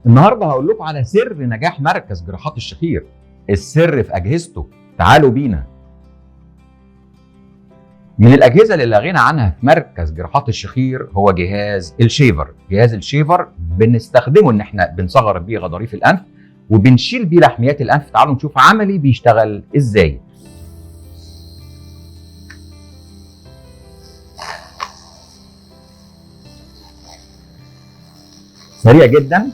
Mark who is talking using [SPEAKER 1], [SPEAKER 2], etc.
[SPEAKER 1] النهارده هقول لكم على سر نجاح مركز جراحات الشخير. السر في اجهزته. تعالوا بينا. من الاجهزه اللي لا غنى عنها في مركز جراحات الشخير هو جهاز الشيفر. جهاز الشيفر بنستخدمه ان احنا بنصغر بيه غضاريف الانف وبنشيل بيه لحميات الانف. تعالوا نشوف عملي بيشتغل ازاي. سريع جدا.